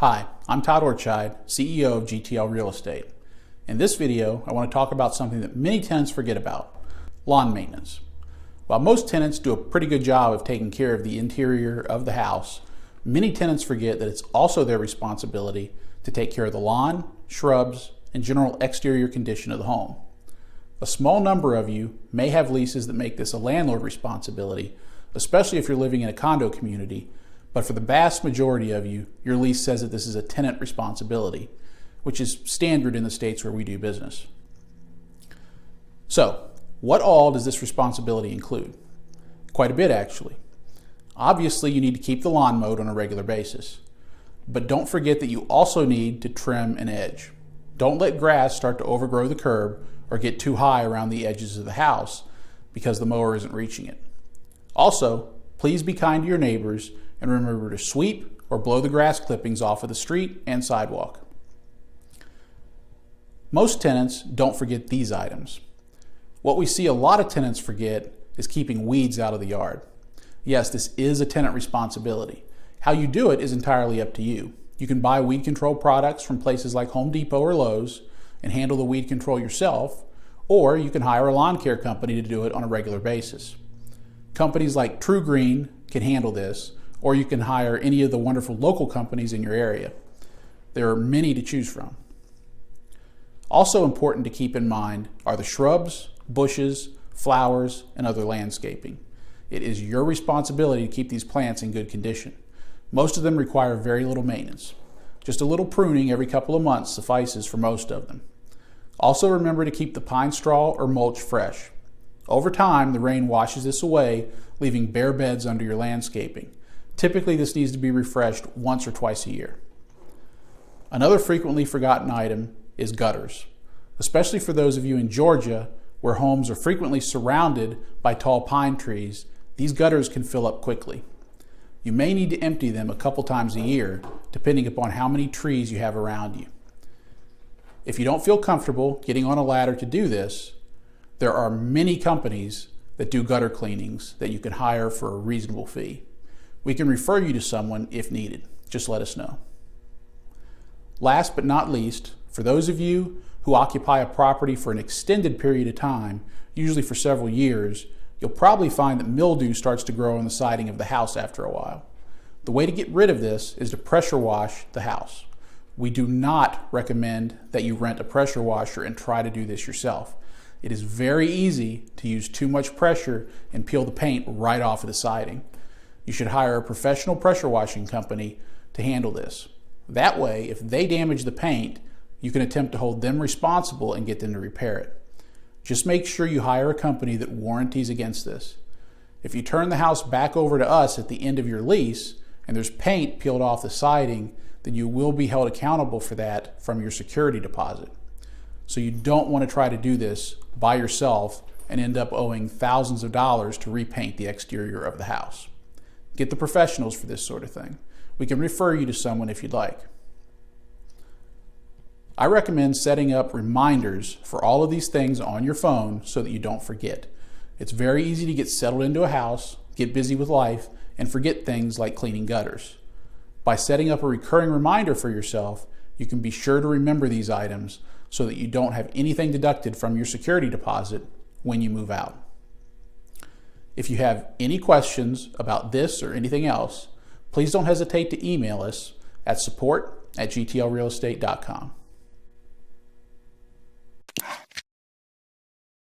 Hi, I'm Todd Ortscheid, CEO of GTL Real Estate. In this video, I want to talk about something that many tenants forget about: lawn maintenance. While most tenants do a pretty good job of taking care of the interior of the house, many tenants forget that it's also their responsibility to take care of the lawn, shrubs, and general exterior condition of the home. A small number of you may have leases that make this a landlord responsibility, especially if you're living in a condo community, but for the vast majority of you, your lease says that this is a tenant responsibility, which is standard in the states where we do business. So, what all does this responsibility include? Quite a bit, actually. Obviously, you need to keep the lawn mowed on a regular basis, but don't forget that you also need to trim an edge. Don't let grass start to overgrow the curb or get too high around the edges of the house because the mower isn't reaching it. Also, please be kind to your neighbors and remember to sweep or blow the grass clippings off of the street and sidewalk. Most tenants don't forget these items. What we see a lot of tenants forget is keeping weeds out of the yard. Yes, this is a tenant responsibility. How you do it is entirely up to you. You can buy weed control products from places like Home Depot or Lowe's and handle the weed control yourself, or you can hire a lawn care company to do it on a regular basis. Companies like True Green can handle this, or you can hire any of the wonderful local companies in your area. There are many to choose from. Also important to keep in mind are the shrubs, bushes, flowers, and other landscaping. It is your responsibility to keep these plants in good condition. Most of them require very little maintenance. Just a little pruning every couple of months suffices for most of them. Also remember to keep the pine straw or mulch fresh. Over time, the rain washes this away, leaving bare beds under your landscaping. Typically, this needs to be refreshed once or twice a year. Another frequently forgotten item is gutters, especially for those of you in Georgia where homes are frequently surrounded by tall pine trees. These gutters can fill up quickly. You may need to empty them a couple times a year, depending upon how many trees you have around you. If you don't feel comfortable getting on a ladder to do this, there are many companies that do gutter cleanings that you can hire for a reasonable fee. We can refer you to someone if needed. Just let us know. Last but not least, for those of you who occupy a property for an extended period of time, usually for several years, you'll probably find that mildew starts to grow on the siding of the house after a while. The way to get rid of this is to pressure wash the house. We do not recommend that you rent a pressure washer and try to do this yourself. It is very easy to use too much pressure and peel the paint right off of the siding. You should hire a professional pressure washing company to handle this. That way, if they damage the paint, you can attempt to hold them responsible and get them to repair it. Just make sure you hire a company that warranties against this. If you turn the house back over to us at the end of your lease and there's paint peeled off the siding, then you will be held accountable for that from your security deposit. So you don't want to try to do this by yourself and end up owing thousands of dollars to repaint the exterior of the house. Get the professionals for this sort of thing. We can refer you to someone if you'd like. I recommend setting up reminders for all of these things on your phone so that you don't forget. It's very easy to get settled into a house, get busy with life, and forget things like cleaning gutters. By setting up a recurring reminder for yourself, you can be sure to remember these items so that you don't have anything deducted from your security deposit when you move out. If you have any questions about this or anything else, please don't hesitate to email us at support@gtlrealestate.com.